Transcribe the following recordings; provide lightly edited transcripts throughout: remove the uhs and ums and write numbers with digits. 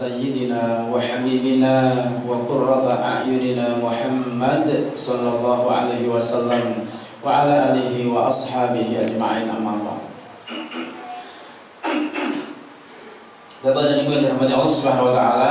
سيدنا وحبيبنا وقرة أعيننا محمد صلى الله عليه وسلم وعلى آله وأصحابه أجمعين أما بعد. Bapak dan Ibu yang dirahmati Allah Subhanahu wa taala.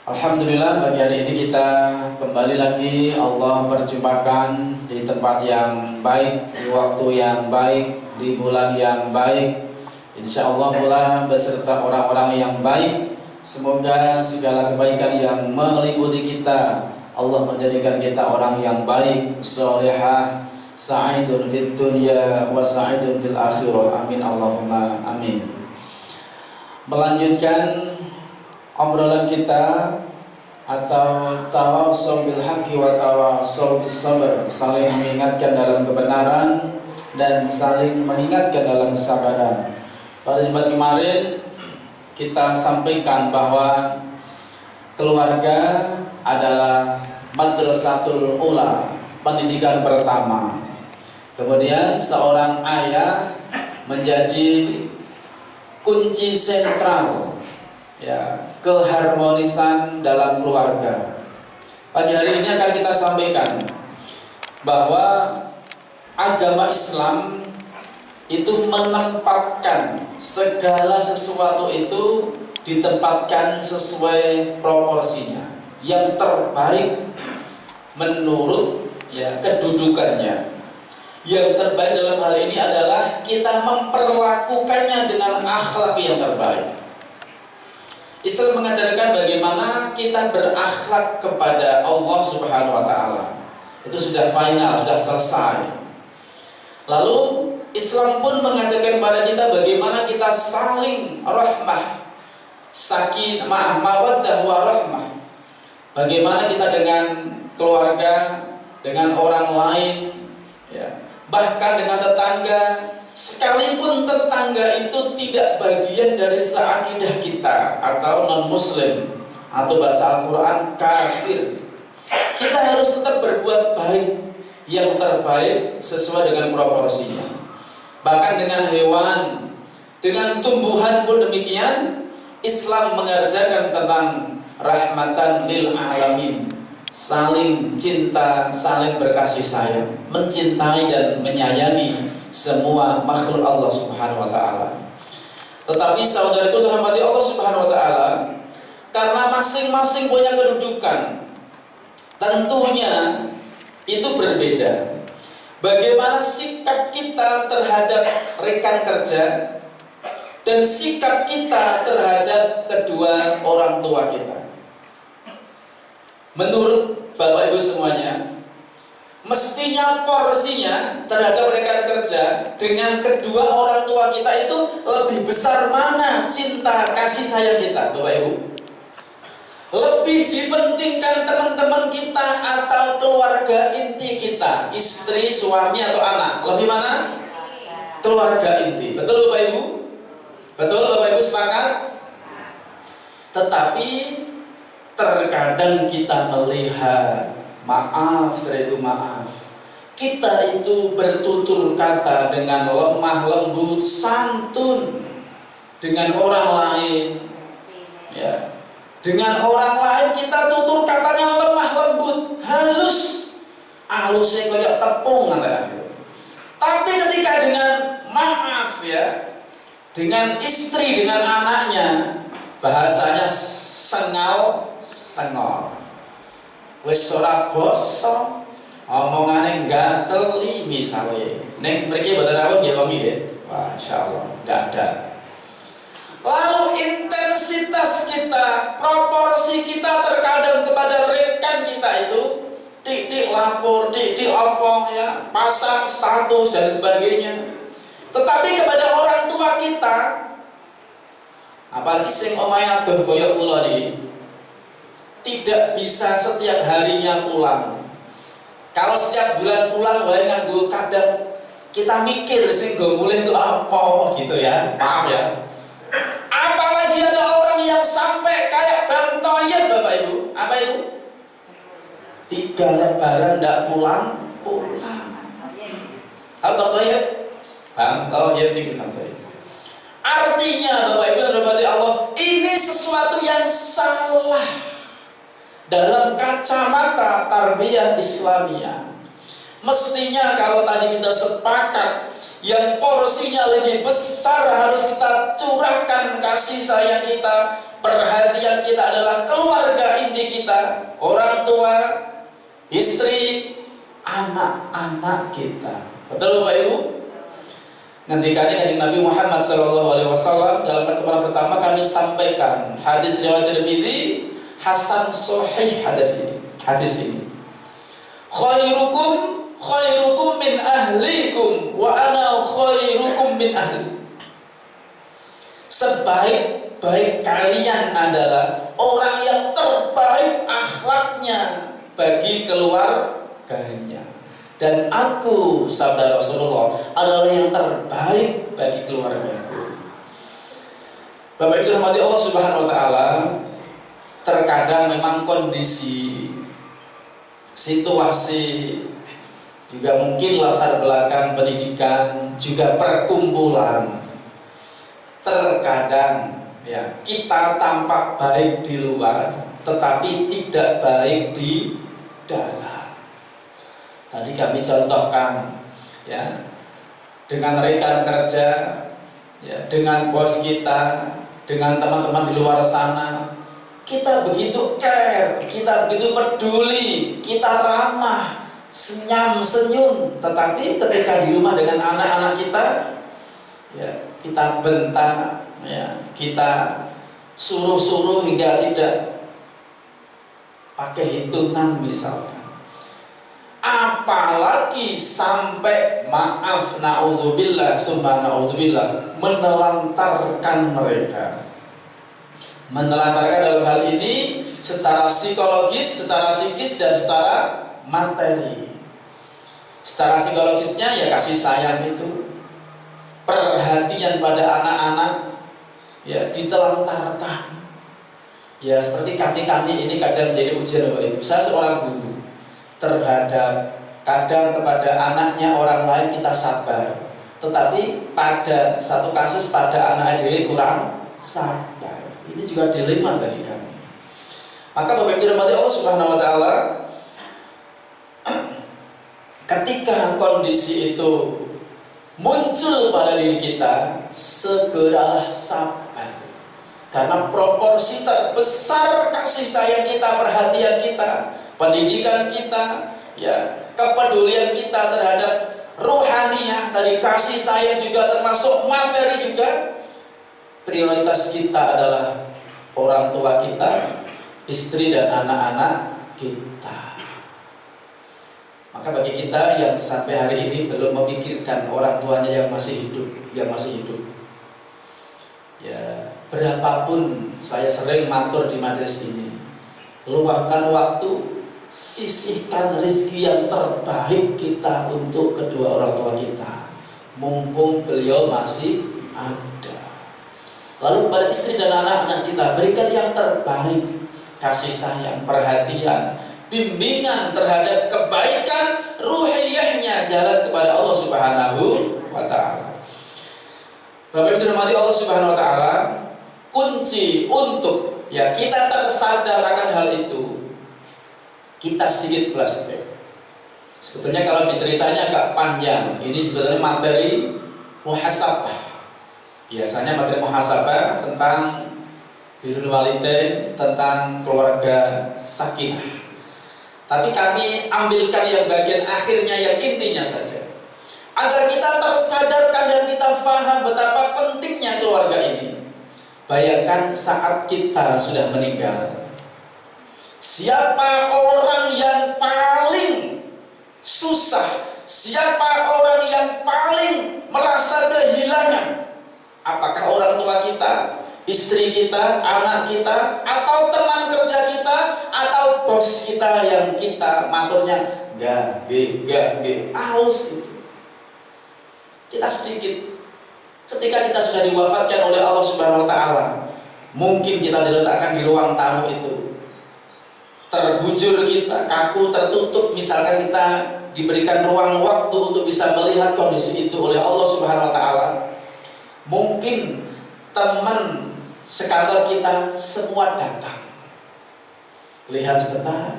Alhamdulillah pagi hari ini kita kembali lagi Allah perjumpakan di tempat yang baik, di waktu yang baik, di bulan yang baik. Insyaallah pula beserta orang-orang yang baik. Semoga segala kebaikan yang meliputi kita, Allah menjadikan kita orang yang baik, salihah, sa'idun fid dunya wa sa'idun fil akhirah. Amin Allahumma amin. Melanjutkan obrolan kita atau tawassaw bil haqqi wa tawassaw bis sabr, saling mengingatkan dalam kebenaran dan saling mengingatkan dalam kesabaran. Pada Jumat kemarin kita sampaikan bahwa keluarga adalah madrasatul ula, pendidikan pertama. Kemudian seorang ayah menjadi kunci sentral ya, keharmonisan dalam keluarga. Pagi hari ini akan kita sampaikan bahwa agama Islam itu menempatkan segala sesuatu itu ditempatkan sesuai proporsinya, yang terbaik menurut ya kedudukannya. Yang terbaik dalam hal ini adalah kita memperlakukannya dengan akhlak yang terbaik. Islam mengajarkan bagaimana kita berakhlak kepada Allah Subhanahu wa taala. Itu sudah final, sudah selesai. Lalu Islam pun mengajarkan kepada kita bagaimana kita saling rahmah, sakinah, mawaddah warahmah. Bagaimana kita dengan keluarga, dengan orang lain, ya, bahkan dengan tetangga, sekalipun tetangga itu tidak bagian dari seakidah kita atau non-muslim atau bahasa Al-Quran kafir, kita harus tetap berbuat baik yang terbaik sesuai dengan proporsinya. Bahkan dengan hewan, dengan tumbuhan pun demikian. Islam mengajarkan tentang rahmatan lil alamin, saling cinta, saling berkasih sayang, mencintai dan menyayangi semua makhluk Allah Subhanahu wa taala. Tetapi saudaraku dirahmati Allah Subhanahu wa taala, karena masing-masing punya kedudukan, tentunya itu berbeda. Bagaimana sikap kita terhadap rekan kerja dan sikap kita terhadap kedua orang tua kita. Menurut Bapak Ibu semuanya, mestinya porsinya terhadap rekan kerja dengan kedua orang tua kita itu lebih besar mana cinta kasih sayang kita, Bapak Ibu? Lebih dipentingkan teman-teman kita atau keluarga inti kita, istri, suami atau anak? Lebih mana? Keluarga inti. Betul Bapak Ibu? Betul Bapak Ibu sepakat? Tetapi terkadang kita melihat, maaf, seribu maaf, kita itu bertutur kata dengan lemah lembut, santun dengan orang lain, ya. Dengan orang lain kita tutur katanya lemah lembut, halus, halusnya kayak tepung katanya. Tapi ketika dengan maaf ya, dengan istri, dengan anaknya, bahasanya sengal, sengol. Wis ora basa, omongane gateli misale. Ning mriki mboten rawuh nggih Pak nggih. Masyaallah, enggak ada. Lalu intensitas kita, proporsi kita terkadang kepada rekan kita itu titik lapor, titik opong ya, pasang status dan sebagainya. Tetapi kepada orang tua kita, apalagi sing omahe adoh kaya kula niki, tidak bisa setiap harinya pulang. Kalau setiap bulan pulang wae nganggo kadang kita mikir sing go mulih itu apa gitu ya. Maaf ya. Apalagi ada orang yang sampai kayak Bang Toyib Bapak Ibu. Apa itu? 3 lebaran ndak pulang. Halo Bang Toyib. Bang Toyib nih Bang Toyib. Artinya Bapak Ibu dan Saudara Allah, ini sesuatu yang salah dalam kacamata tarbiyah Islamiyah. Mestinya kalau tadi kita sepakat yang porsinya lebih besar harus kita curahkan kasih sayang kita, perhatian kita adalah keluarga inti kita, orang tua, istri, anak-anak kita. Betul Bapak Ibu? Ngendikane Kanjeng Nabi Muhammad SAW dalam pertemuan pertama kami sampaikan hadis riwayat Tirmidzi hasan sahih hadis ini. Khairukum min ahlikum wa ana khairukum min ahli. Sebaik-baik kalian adalah orang yang terbaik akhlaknya bagi keluarganya. Dan aku, sabda Rasulullah, adalah yang terbaik bagi keluargaku. Bapak Ibu dirahmati Allah Subhanahu wa taala, terkadang memang kondisi, situasi, juga mungkin latar belakang pendidikan, juga perkumpulan, terkadang ya kita tampak baik di luar tetapi tidak baik di dalam. Tadi kami contohkan ya, dengan rekan kerja ya, dengan bos kita, dengan teman-teman di luar sana, kita begitu care, kita begitu peduli, kita ramah, senyum, tetapi ketika di rumah dengan anak-anak kita ya, kita bentak ya, kita suruh-suruh hingga tidak pakai hitungan misalkan. Apalagi sampai maaf naudzubillah summa naudzubillah menelantarkan mereka. Menelantarkan dalam hal ini secara psikologis, secara psikis dan secara materi. Secara psikologisnya ya kasih sayang itu, perhatian pada anak-anak ya ditelantarkan. Ya seperti kami ini kadang menjadi ujian Bapak Ibu. Saya seorang guru, terhadap kadang kepada anaknya orang lain kita sabar, tetapi pada satu kasus pada anak sendiri kurang sabar. Ini juga dilema bagi kami. Maka Bapak Ibu dirahmati Allah Subhanahu wa taala, ketika kondisi itu muncul pada diri kita, segeralah sabar. Karena proporsi terbesar kasih sayang kita, perhatian kita, pendidikan kita, ya, kepedulian kita terhadap rohaniah, tadi kasih sayang juga termasuk materi juga. Prioritas kita adalah orang tua kita, istri dan anak-anak kita. Maka bagi kita yang sampai hari ini belum memikirkan orang tuanya yang masih hidup, ya berapapun saya sering matur di majelis ini, luangkan waktu, sisihkan rezeki yang terbaik kita untuk kedua orang tua kita, mumpung beliau masih ada. Lalu kepada istri dan anak-anak kita berikan yang terbaik, kasih sayang, perhatian, bimbingan terhadap kebaikan ruhiyahnya, jalan kepada Allah Subhanahu wa taala. Bapak Ibu dirahmati Allah Subhanahu wa taala, kunci untuk ya kita tersadar akan hal itu, kita sedikit flashback. Sebetulnya kalau diceritanya agak panjang, ini sebetulnya materi muhasabah. Biasanya materi muhasabah tentang birrul walidain, tentang keluarga sakinah. Tapi kami ambilkan yang bagian akhirnya, yang intinya saja, agar kita tersadarkan dan kita faham betapa pentingnya keluarga ini. Bayangkan saat kita sudah meninggal, siapa orang yang paling susah, siapa orang yang paling merasa kehilangan? Apakah orang tua kita, istri kita, anak kita, atau teman kerja kita, atau bos kita yang kita maturnya gak, halus itu. Kita sedikit, ketika kita sudah diwafatkan oleh Allah Subhanahu wa taala, mungkin kita diletakkan di ruang tamu itu, terbujur kita, kaku, tertutup, misalkan kita diberikan ruang waktu untuk bisa melihat kondisi itu oleh Allah Subhanahu wa taala. Mungkin teman sekantor kita semua datang. Lihat sebentar,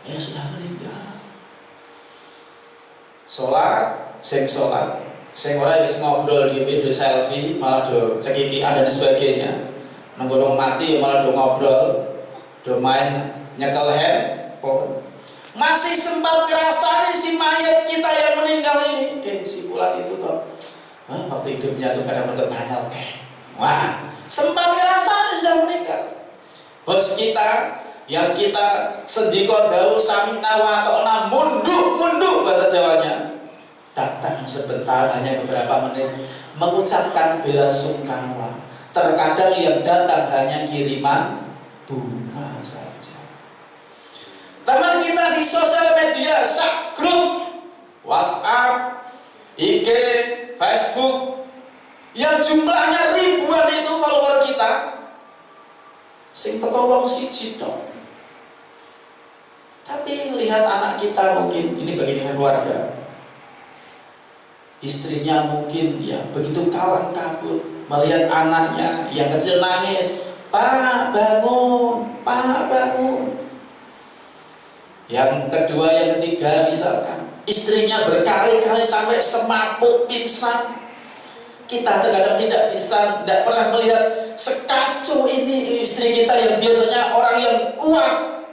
sudah meninggal. Sholat, sing ora wis ngobrol di video selfie, malah do cekikian dan sebagainya. Nunggu mati malah do ngobrol, do main nyekel handphone. Masih sempat ngerasani si mayat kita yang meninggal ini. Si fulan itu toh, waktu hidupnya tuh kadang untuk nganyal wah, sempat ngerasani sudah meninggal. Bos kita yang kita sediko dawu samina wa ta'na munduk bahasa Jawanya, datang sebentar hanya beberapa menit mengucapkan bela sungkawa. Terkadang yang datang hanya kiriman bunga saja. Teman kita di sosial media, grup WhatsApp, IG, Facebook, yang jumlahnya ribuan itu follower kita, sing teko wong siji tok. Tapi lihat anak kita, mungkin ini bagian keluarga, istrinya mungkin ya begitu kalang kabut melihat anaknya yang kecil nangis, Pak bangun, Pak bangun. Yang kedua, yang ketiga, misalkan istrinya berkali-kali sampai semaput pingsan. Kita terkadang tidak pernah melihat sekacau ini istri kita yang biasanya orang yang kuat,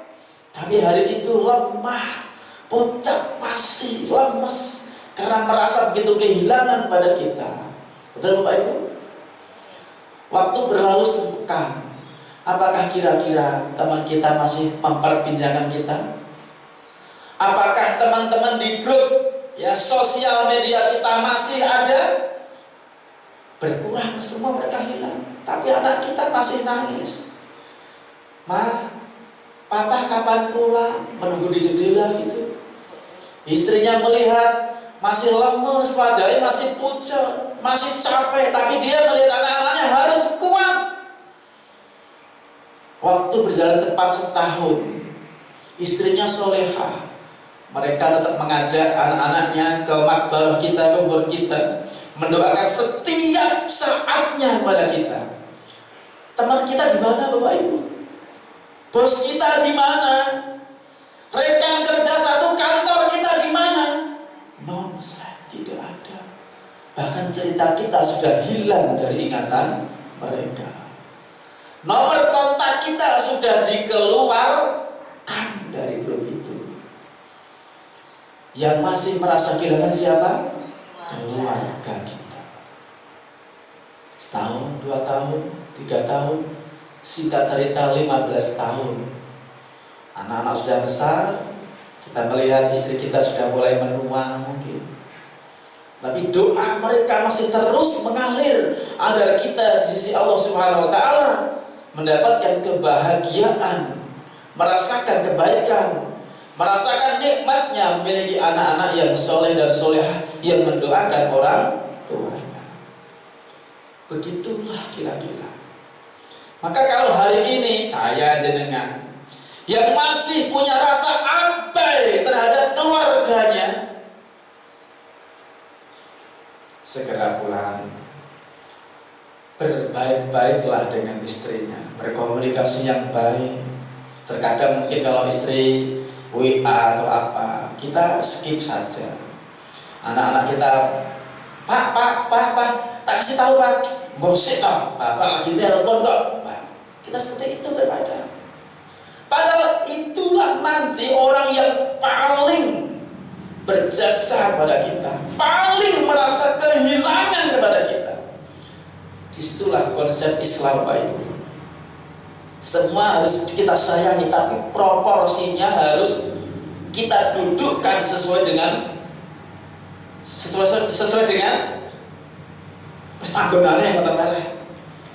tapi hari itu lemah, pucat pasi, lemes karena merasa begitu kehilangan pada kita. Betul Bapak Ibu? Waktu berlalu sepekan, apakah kira-kira teman kita masih memperbincangkan kita? Apakah teman-teman di grup ya sosial media kita masih ada? Berkurang semua, mereka hilang. Tapi anak kita masih nangis. Ma, Papa kapan pulang? Menunggu di jendela gitu. Istrinya melihat masih lemes, wajahnya masih pucat, masih capek, tapi dia melihat anak-anaknya harus kuat. Waktu berjalan tepat setahun, istrinya solehah. Mereka tetap mengajak anak-anaknya ke makbarah kita, ke kubur kita, mendoakan setiap saatnya kepada kita. Teman kita di mana Bapak Ibu? Bos kita di mana? Rekan kerja satu kantor kita di mana? Nonsen, tidak ada. Bahkan cerita kita sudah hilang dari ingatan mereka. Nomor kontak kita sudah dikeluarkan dari grup itu. Yang masih merasa kehilangan siapa? Keluarga kita. Setahun, 2 tahun, 3 tahun, singkat cerita 15 tahun. Anak-anak sudah besar, kita melihat istri kita sudah mulai menua mungkin. Tapi doa mereka masih terus mengalir agar kita di sisi Allah Subhanahu wa taala mendapatkan kebahagiaan, merasakan kebaikan, merasakan nikmatnya memiliki anak-anak yang soleh dan solehah yang mendoakan orang tuanya. Begitulah kira-kira. Maka kalau hari ini saya jenengan yang masih punya rasa abai terhadap keluarganya, segera pulang, berbaik-baiklah dengan istrinya, berkomunikasi yang baik. Terkadang mungkin kalau istri WA atau apa, kita skip saja. Anak-anak kita, Pak, tak kasih tahu Pak, gosip toh, Bapak lagi telepon kok. Kita seperti itu terkadang. Padahal itulah nanti orang yang paling berjasa pada kita, paling merasa kehilangan kepada kita. Disitulah konsep Islam Pak Ibu. Semua harus kita sayangi, tapi proporsinya harus kita dudukkan sesuai dengan pestagonannya yang terbaik.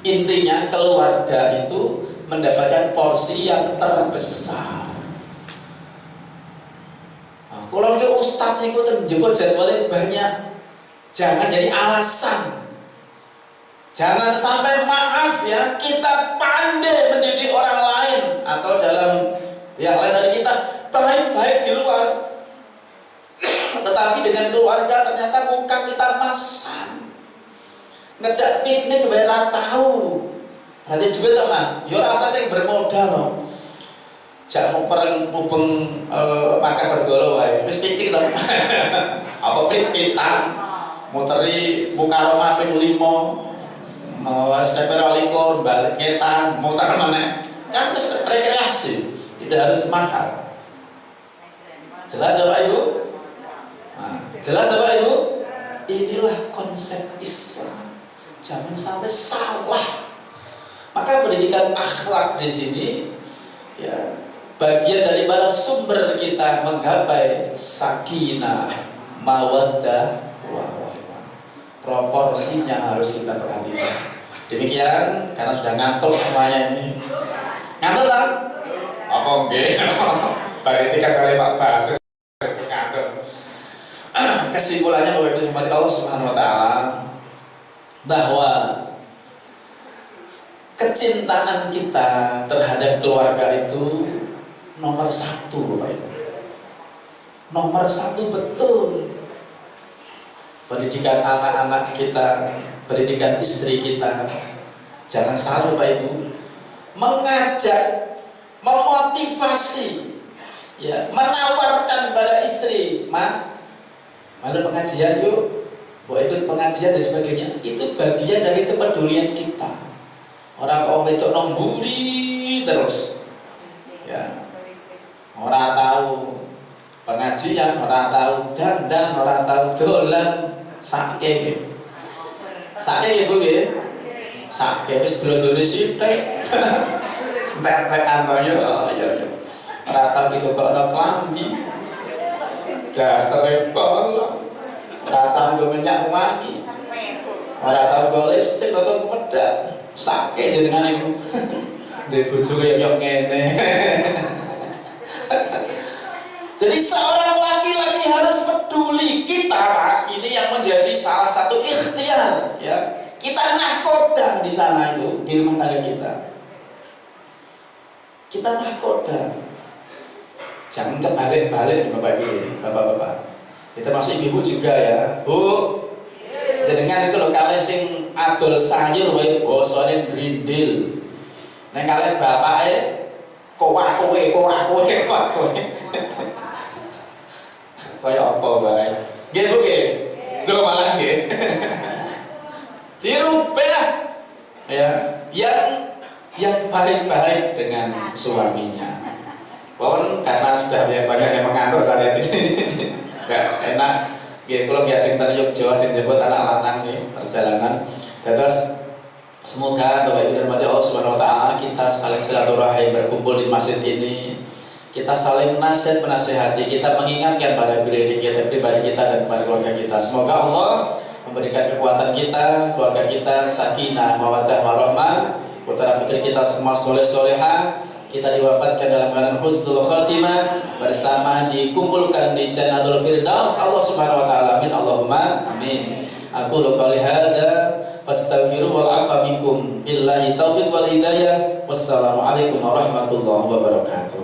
Intinya keluarga itu mendapatkan porsi yang terbesar. Nah, kalau ke ustadz itu terjebak jadwalnya banyak, jangan jadi alasan. Jangan sampai maaf ya, kita pandai mendidik orang lain atau dalam yang lain dari kita baik-baik di luar, tetapi dengan keluarga ternyata muka kita masam. ngejak piknik bela tahu. Berarti duit to Mas. Ya ora usah sing bermodal no. Jak mau perang pupeng makan bergolo wae. Wis piknik to. Apa pit-pitan. Muteri buka rumah ping 5. Sepeda likur balik ngetan muter mana. Kan wis rekreasi. Tidak harus mahal. Jelas Bapak Ibu? Nah, jelas Bapak Ibu? Inilah konsep Islam. Jangan sampai salah. Maka pendidikan akhlak di sini ya bagian daripada sumber kita menggapai sakinah, mawaddah, warahmah. Proporsinya harus kita perhatikan. Demikian karena sudah ngantuk semuanya ini. Ngantuk kan? Apa enggak? Bagi 3 kali Pak Bas. Ngantuk. Kesimpulannya Bapak Ibu hormati Allah Subhanahu wa taala bahwa kecintaan kita terhadap keluarga itu nomor 1 Bapak Ibu. Nomor 1 betul. Pendidikan anak-anak kita, pendidikan istri kita, jangan salah Bapak Ibu. Mengajak, memotivasi, ya, menawarkan pada istri, malu pengajian yuk, mau ikut pengajian dan sebagainya. Itu bagian dari kepedulian kita. Orang kok itu nomburi terus, ya, orang tahu pengajian, orang tahu dandan, orang tahu dolan, sake ibu ya, sake wis blondone sithik, sampai kantornya, ya, orang tahu gitu kok ada klambi, dasar repot, orang tahu gue minyak wangi, orang tahu gue lipstick atau pedas. Sake jenengan iku. Ndek bojo kaya ngene. Jadi seorang laki-laki harus peduli kita, ini yang menjadi salah satu ikhtiar, ya. Kita nahkoda di sana itu di rumah tangga kita. Kita nahkoda. Jangan kebalik-balik Bapak Ibu, Bapak-bapak. Kita masih ibu juga ya, Bu. Jenengan itu lho kalih sing adol sayur wae basane brindil. Nek kalih bapake kowe. Kaya apa wae. Nggih Bu nggih. Lho malah nggih. Dirubah ya, yang baik-baik dengan suaminya. Walaupun karena sudah banyak yang mengantuk saat ini. Enggak enak. Ya, kalau biasa kita yuk Jawa jemput anak lanang nih perjalanan. Terus semoga Bapak Ibu hormati Allah Subhanahu wa taala kita saling silaturahim berkumpul di masjid ini. Kita saling menasihati, kita mengingatkan pada pribadi kita dan pada keluarga kita. Semoga Allah memberikan kekuatan kita, keluarga kita sakinah, mawaddah, warahmah, putra putri kita semua soleh-solehah. Kita diwafatkan dalam keadaan husnul khatimah, bersama dikumpulkan di Jannatul Firdaus Allah Subhanahu wa taala. Amin Allahumma amin. Aku qouli hadza fastaghfiru wal afa minkum billahi taufiq wal hidayah. Wassalamualaikum warahmatullahi wabarakatuh.